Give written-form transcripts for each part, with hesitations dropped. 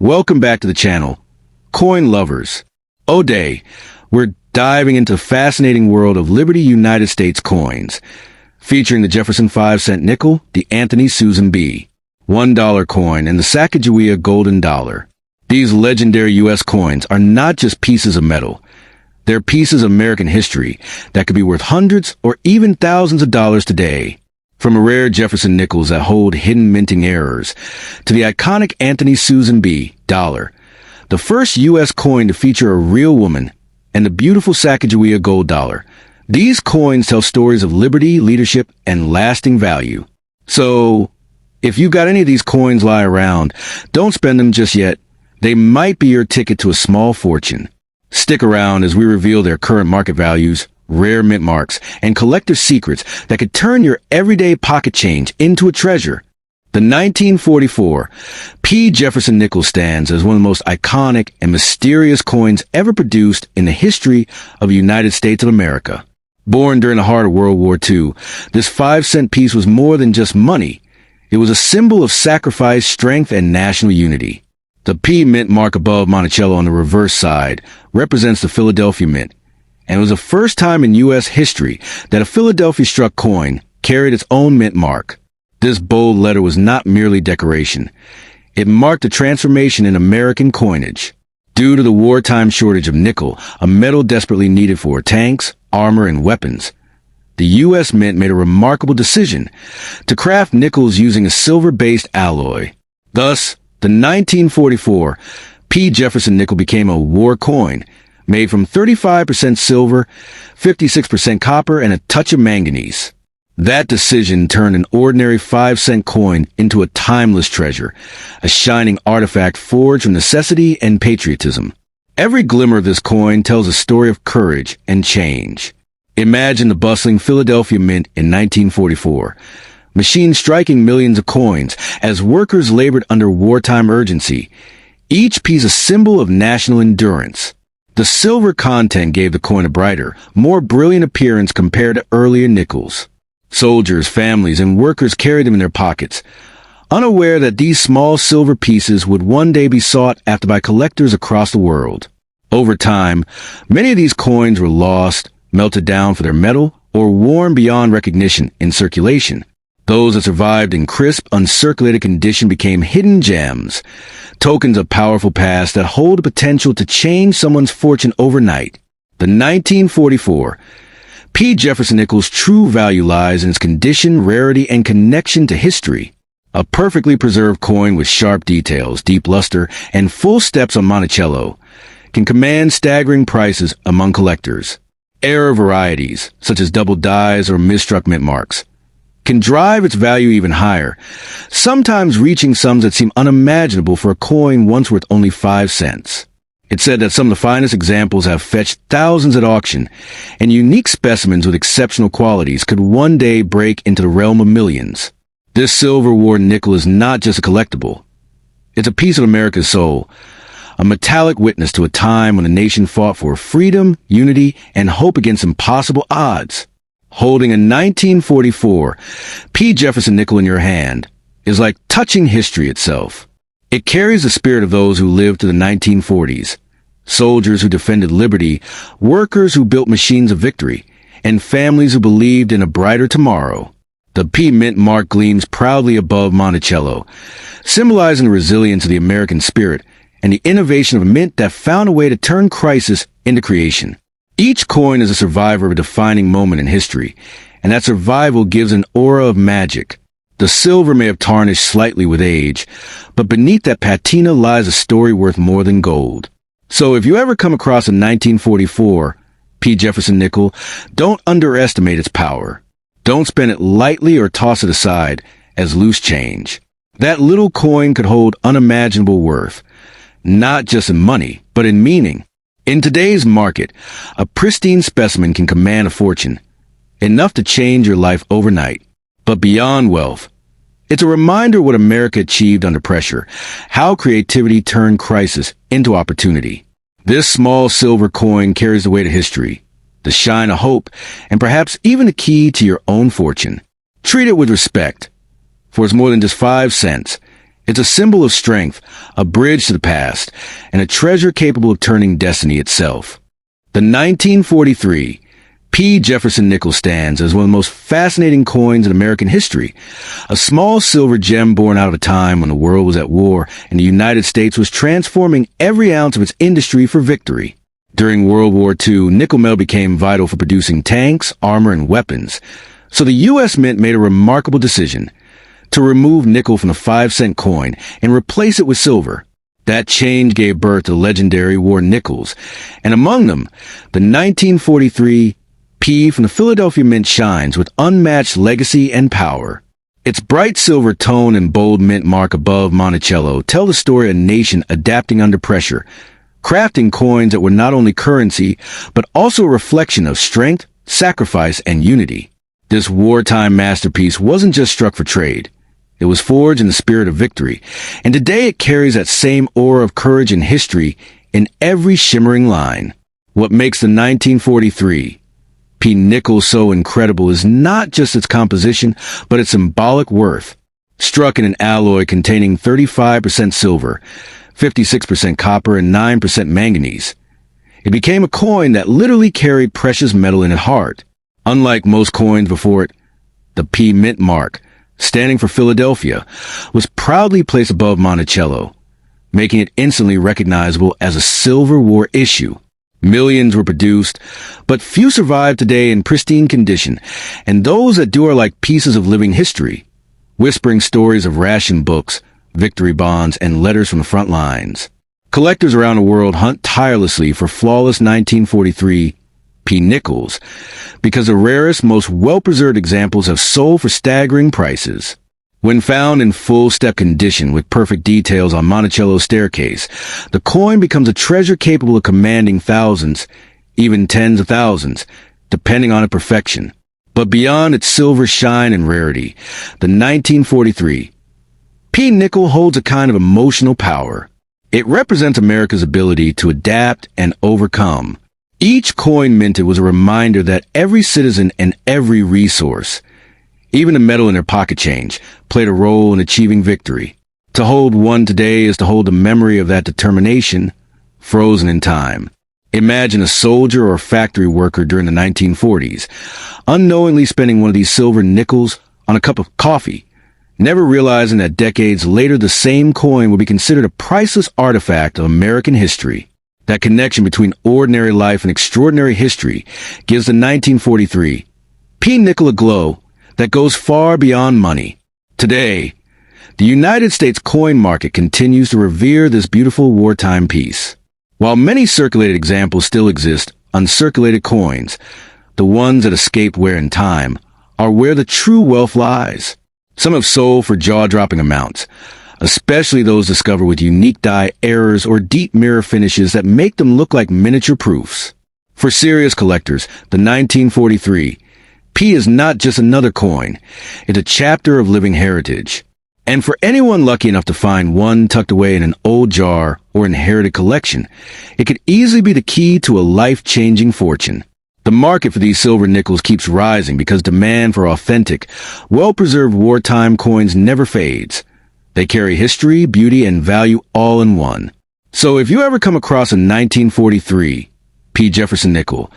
Welcome back to the channel, coin lovers. Today, we're diving into the fascinating world of Liberty United States coins, featuring the Jefferson 5-cent nickel, the Anthony Susan B. $1 coin, and the Sacagawea Golden Dollar. These legendary U.S. coins are not just pieces of metal. They're pieces of American history that could be worth hundreds or even thousands of dollars today. From rare Jefferson nickels that hold hidden minting errors to the iconic Anthony Susan B. $1, the first U.S. coin to feature a real woman, and the beautiful Sacagawea Gold Dollar. These coins tell stories of liberty, leadership, and lasting value. So, if you've got any of these coins lie around, don't spend them just yet. They might be your ticket to a small fortune. Stick around as we reveal their current market values, rare mint marks, and collector secrets that could turn your everyday pocket change into a treasure. The 1944 P. Jefferson Nickel stands as one of the most iconic and mysterious coins ever produced in the history of the United States of America. Born during the heart of World War II, this 5-cent piece was more than just money. It was a symbol of sacrifice, strength, and national unity. The P mint mark above Monticello on the reverse side represents the Philadelphia Mint, and it was the first time in U.S. history that a Philadelphia-struck coin carried its own mint mark. This bold letter was not merely decoration. It marked a transformation in American coinage. Due to the wartime shortage of nickel, a metal desperately needed for tanks, armor, and weapons, the U.S. Mint made a remarkable decision to craft nickels using a silver-based alloy. Thus, the 1944 P. Jefferson Nickel became a war coin, made from 35% silver, 56% copper, and a touch of manganese. That decision turned an ordinary 5-cent coin into a timeless treasure, a shining artifact forged from necessity and patriotism. Every glimmer of this coin tells a story of courage and change. Imagine the bustling Philadelphia Mint in 1944, machines striking millions of coins as workers labored under wartime urgency, each piece a symbol of national endurance. The silver content gave the coin a brighter, more brilliant appearance compared to earlier nickels. Soldiers, families, and workers carried them in their pockets, unaware that these small silver pieces would one day be sought after by collectors across the world. Over time, many of these coins were lost, melted down for their metal, or worn beyond recognition in circulation. Those that survived in crisp, uncirculated condition became hidden gems, tokens of powerful past that hold the potential to change someone's fortune overnight. The 1944 P. Jefferson Nickel's true value lies in its condition, rarity, and connection to history. A perfectly preserved coin with sharp details, deep luster, and full steps on Monticello can command staggering prices among collectors. Rare varieties, such as double dies or misstruck mint marks, can drive its value even higher, sometimes reaching sums that seem unimaginable for a coin once worth only 5 cents. It's said that some of the finest examples have fetched thousands at auction, and unique specimens with exceptional qualities could one day break into the realm of millions. This silver-worn nickel is not just a collectible. It's a piece of America's soul, a metallic witness to a time when the nation fought for freedom, unity, and hope against impossible odds. Holding a 1944 P. Jefferson Nickel in your hand is like touching history itself. It carries the spirit of those who lived to the 1940s, soldiers who defended liberty, workers who built machines of victory, and families who believed in a brighter tomorrow. The P mint mark gleams proudly above Monticello, symbolizing the resilience of the American spirit and the innovation of a mint that found a way to turn crisis into creation. Each coin is a survivor of a defining moment in history, and that survival gives an aura of magic. The silver may have tarnished slightly with age, but beneath that patina lies a story worth more than gold. So if you ever come across a 1944 P. Jefferson Nickel, don't underestimate its power. Don't spend it lightly or toss it aside as loose change. That little coin could hold unimaginable worth, not just in money, but in meaning. In today's market, a pristine specimen can command a fortune, enough to change your life overnight. But beyond wealth, it's a reminder what America achieved under pressure, how creativity turned crisis into opportunity. This small silver coin carries the weight of history, the shine of hope, and perhaps even the key to your own fortune. Treat it with respect, for it's more than just 5 cents. It's a symbol of strength, a bridge to the past, and a treasure capable of turning destiny itself. The 1943 P. Jefferson Nickel stands as one of the most fascinating coins in American history. A small silver gem born out of a time when the world was at war and the United States was transforming every ounce of its industry for victory. During World War II, nickel metal became vital for producing tanks, armor, and weapons. So the U.S. Mint made a remarkable decision to remove nickel from the 5-cent coin and replace it with silver. That change gave birth to legendary war nickels, and among them, the 1943 P from the Philadelphia Mint shines with unmatched legacy and power. Its bright silver tone and bold mint mark above Monticello tell the story of a nation adapting under pressure, crafting coins that were not only currency, but also a reflection of strength, sacrifice, and unity. This wartime masterpiece wasn't just struck for trade. It was forged in the spirit of victory, and today it carries that same aura of courage and history in every shimmering line. What makes the 1943 P nickel so incredible is not just its composition, but its symbolic worth. Struck in an alloy containing 35% silver, 56% copper, and 9% manganese, it became a coin that literally carried precious metal in its heart. Unlike most coins before it, the P mint mark, standing for Philadelphia, was proudly placed above Monticello, making it instantly recognizable as a Silver War issue. Millions were produced, but few survive today in pristine condition, and those that do are like pieces of living history, whispering stories of ration books, victory bonds, and letters from the front lines. Collectors around the world hunt tirelessly for flawless 1943 P nickels, because the rarest, most well-preserved examples have sold for staggering prices. When found in full step condition with perfect details on Monticello's staircase, the coin becomes a treasure capable of commanding thousands, even tens of thousands, depending on its perfection. But beyond its silver shine and rarity, the 1943 P nickel holds a kind of emotional power. It represents America's ability to adapt and overcome. Each coin minted was a reminder that every citizen and every resource, even the metal in their pocket change, played a role in achieving victory. To hold one today is to hold the memory of that determination, frozen in time. Imagine a soldier or a factory worker during the 1940s, unknowingly spending one of these silver nickels on a cup of coffee, never realizing that decades later the same coin will be considered a priceless artifact of American history. That connection between ordinary life and extraordinary history gives the 1943 P nickel a glow that goes far beyond money. Today, the United States coin market continues to revere this beautiful wartime piece. While many circulated examples still exist, uncirculated coins, the ones that escape wear and time, are where the true wealth lies. Some have sold for jaw-dropping amounts, especially those discovered with unique die errors or deep mirror finishes that make them look like miniature proofs. For serious collectors, the 1943 P is not just another coin. It's a chapter of living heritage. And for anyone lucky enough to find one tucked away in an old jar or inherited collection, it could easily be the key to a life-changing fortune. The market for these silver nickels keeps rising because demand for authentic, well-preserved wartime coins never fades. They carry history, beauty, and value all in one. So if you ever come across a 1943 P. Jefferson Nickel,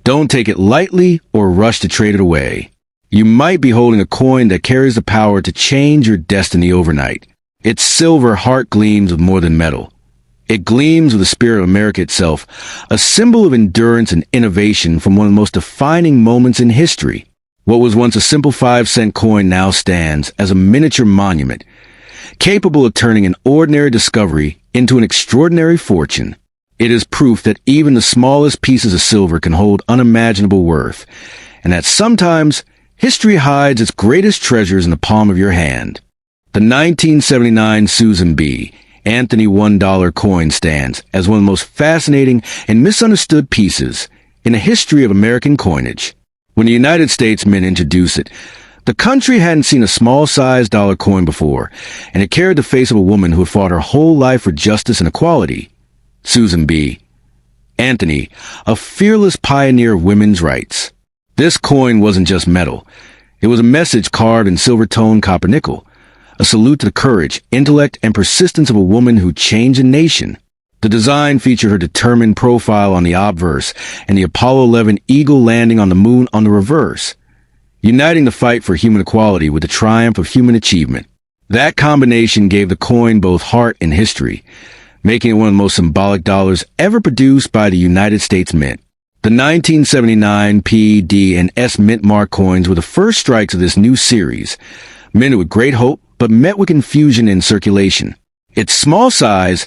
don't take it lightly or rush to trade it away. You might be holding a coin that carries the power to change your destiny overnight. Its silver heart gleams with more than metal. It gleams with the spirit of America itself, a symbol of endurance and innovation from one of the most defining moments in history. What was once a simple 5-cent coin now stands as a miniature monument, capable of turning an ordinary discovery into an extraordinary fortune. It is proof that even the smallest pieces of silver can hold unimaginable worth, and that sometimes history hides its greatest treasures in the palm of your hand. The 1979 Susan B. Anthony $1 coin stands as one of the most fascinating and misunderstood pieces in the history of American coinage. When the United States Mint introduced it, the country hadn't seen a small-sized dollar coin before, and it carried the face of a woman who had fought her whole life for justice and equality. Susan B. Anthony, a fearless pioneer of women's rights. This coin wasn't just metal. It was a message carved in silver-toned copper nickel, a salute to the courage, intellect, and persistence of a woman who changed a nation. The design featured her determined profile on the obverse and the Apollo 11 eagle landing on the moon on the reverse, uniting the fight for human equality with the triumph of human achievement. That combination gave the coin both heart and history, making it one of the most symbolic dollars ever produced by the United States Mint. The 1979 P, D, and S Mint Mark coins were the first strikes of this new series, minted with great hope but met with confusion in circulation. Its small size,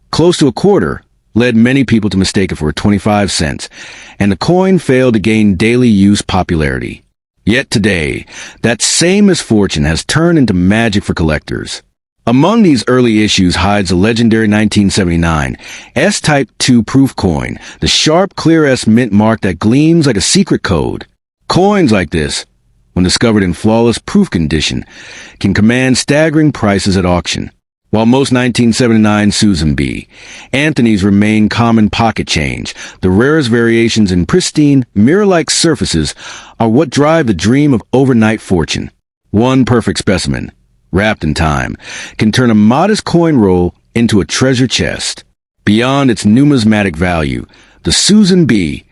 close to a quarter, led many people to mistake it for 25 cents, and the coin failed to gain daily use popularity. Yet today, that same misfortune has turned into magic for collectors. Among these early issues hides the legendary 1979 S-Type 2 proof coin, the sharp, clear S mint mark that gleams like a secret code. Coins like this, when discovered in flawless proof condition, can command staggering prices at auction. While most 1979 Susan B. Anthony's remain common pocket change, the rarest variations in pristine, mirror-like surfaces are what drive the dream of overnight fortune. One perfect specimen, wrapped in time, can turn a modest coin roll into a treasure chest. Beyond its numismatic value, the Susan B.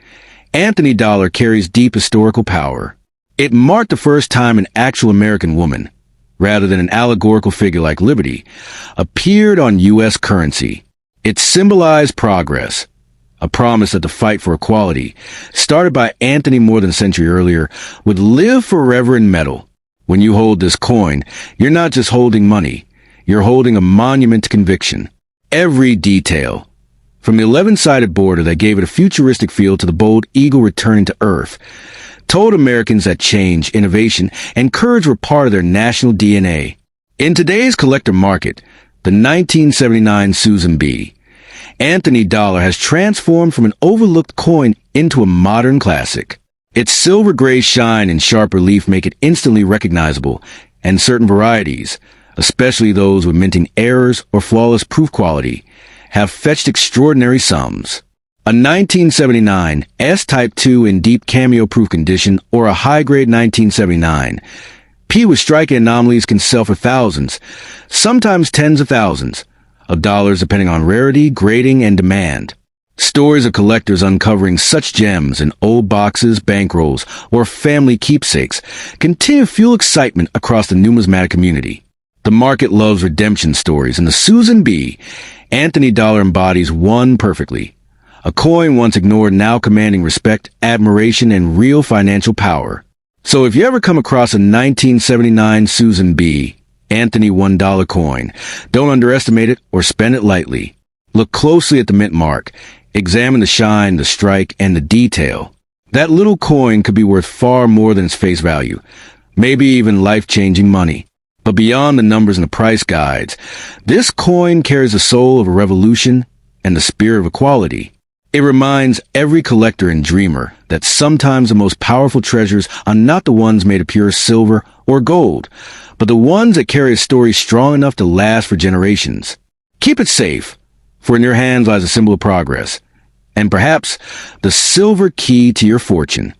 Anthony dollar carries deep historical power. It marked the first time an actual American woman, rather than an allegorical figure like Liberty, appeared on U.S. currency. It symbolized progress, a promise that the fight for equality, started by Anthony more than a century earlier, would live forever in metal. When you hold this coin, you're not just holding money, you're holding a monument to conviction. Every detail, from the 11-sided border that gave it a futuristic feel to the bold eagle returning to Earth, told Americans that change, innovation, and courage were part of their national DNA. In today's collector market, the 1979 Susan B. Anthony dollar has transformed from an overlooked coin into a modern classic. Its silver gray shine and sharp relief make it instantly recognizable, and certain varieties, especially those with minting errors or flawless proof quality, have fetched extraordinary sums. A 1979 S-Type 2 in deep cameo-proof condition or a high-grade 1979 P with striking anomalies can sell for thousands, sometimes tens of thousands, of dollars depending on rarity, grading, and demand. Stories of collectors uncovering such gems in old boxes, bankrolls, or family keepsakes continue to fuel excitement across the numismatic community. The market loves redemption stories, and the Susan B. Anthony dollar embodies one perfectly. A coin once ignored now commanding respect, admiration, and real financial power. So if you ever come across a 1979 Susan B. Anthony $1 coin, don't underestimate it or spend it lightly. Look closely at the mint mark. Examine the shine, the strike, and the detail. That little coin could be worth far more than its face value, maybe even life-changing money. But beyond the numbers and the price guides, this coin carries the soul of a revolution and the spirit of equality. It reminds every collector and dreamer that sometimes the most powerful treasures are not the ones made of pure silver or gold, but the ones that carry a story strong enough to last for generations. Keep it safe, for in your hands lies a symbol of progress, and perhaps the silver key to your fortune.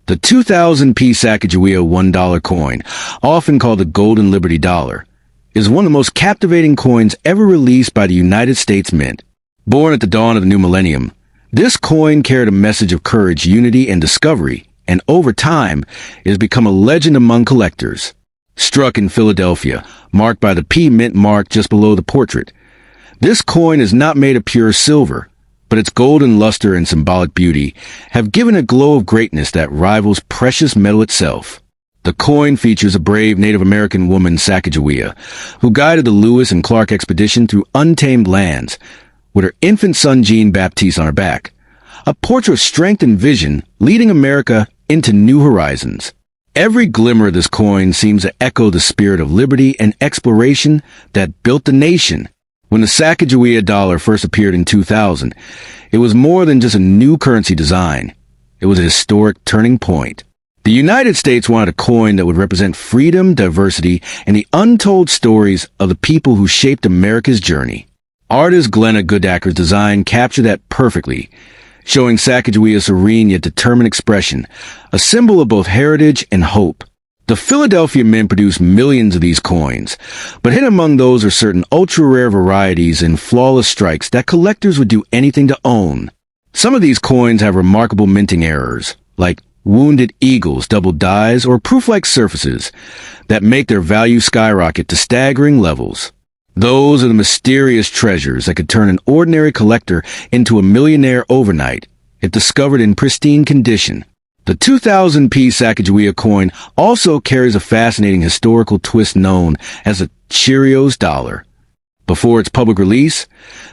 The 2000 P Sacagawea $1 coin, often called the Golden Liberty Dollar, is one of the most captivating coins ever released by the United States Mint. Born at the dawn of the new millennium, this coin carried a message of courage, unity, and discovery, and over time, it has become a legend among collectors. Struck in Philadelphia, marked by the P Mint mark just below the portrait, this coin is not made of pure silver, but its golden luster and symbolic beauty have given a glow of greatness that rivals precious metal itself. The coin features a brave Native American woman, Sacagawea, who guided the Lewis and Clark expedition through untamed lands, with her infant son Jean-Baptiste on her back, a portrait of strength and vision leading America into new horizons. Every glimmer of this coin seems to echo the spirit of liberty and exploration that built the nation. When the Sacagawea dollar first appeared in 2000, it was more than just a new currency design. It was a historic turning point. The United States wanted a coin that would represent freedom, diversity, and the untold stories of the people who shaped America's journey. Artist Glenna Goodacre's design captured that perfectly, showing Sacagawea's serene yet determined expression, a symbol of both heritage and hope. The Philadelphia Mint produce millions of these coins, but hidden among those are certain ultra-rare varieties and flawless strikes that collectors would do anything to own. Some of these coins have remarkable minting errors, like wounded eagles, double dies, or proof-like surfaces that make their value skyrocket to staggering levels. Those are the mysterious treasures that could turn an ordinary collector into a millionaire overnight if discovered in pristine condition. The 2000p Sacagawea coin also carries a fascinating historical twist known as a Cheerios dollar. Before its public release,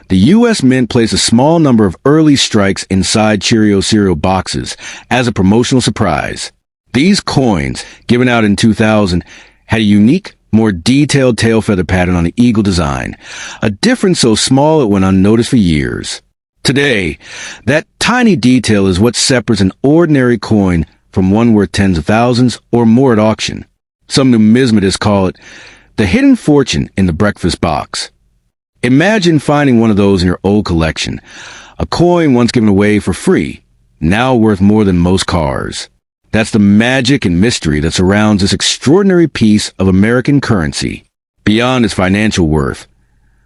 the U.S. Mint placed a small number of early strikes inside Cheerios cereal boxes as a promotional surprise. These coins, given out in 2000, had a unique, more detailed tail feather pattern on the eagle design, a difference so small it went unnoticed for years. Today, that tiny detail is what separates an ordinary coin from one worth tens of thousands or more at auction. Some numismatists call it the hidden fortune in the breakfast box. Imagine finding one of those in your old collection, a coin once given away for free, now worth more than most cars. That's the magic and mystery that surrounds this extraordinary piece of American currency. Beyond its financial worth,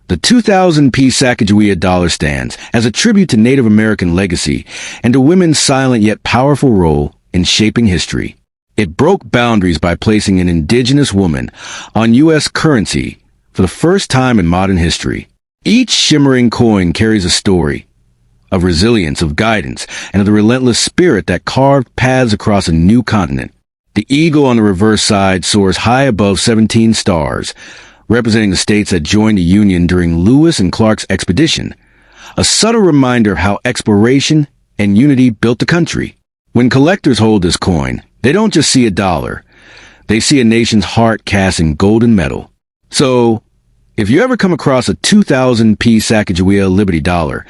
the 2000p Sacagawea dollar stands as a tribute to Native American legacy and to women's silent yet powerful role in shaping history. It broke boundaries by placing an indigenous woman on U.S. currency for the first time in modern history. Each shimmering coin carries a story of resilience, of guidance, and of the relentless spirit that carved paths across a new continent. The eagle on the reverse side soars high above 17 stars, representing the states that joined the Union during Lewis and Clark's expedition, a subtle reminder of how exploration and unity built the country. When collectors hold this coin, they don't just see a dollar. They see a nation's heart cast in golden metal. So, if you ever come across a 2000p Sacagawea Liberty dollar,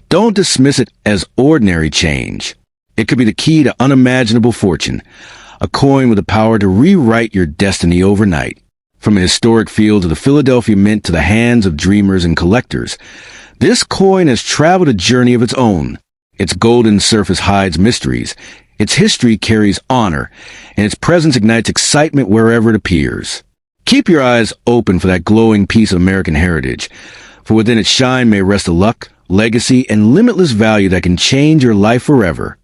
don't dismiss it as ordinary change. It could be the key to unimaginable fortune, a coin with the power to rewrite your destiny overnight. From the historic fields of the Philadelphia Mint to the hands of dreamers and collectors, this coin has traveled a journey of its own. Its golden surface hides mysteries, its history carries honor, and its presence ignites excitement wherever it appears. Keep your eyes open for that glowing piece of American heritage, for within its shine may rest a luck, legacy, and limitless value that can change your life forever.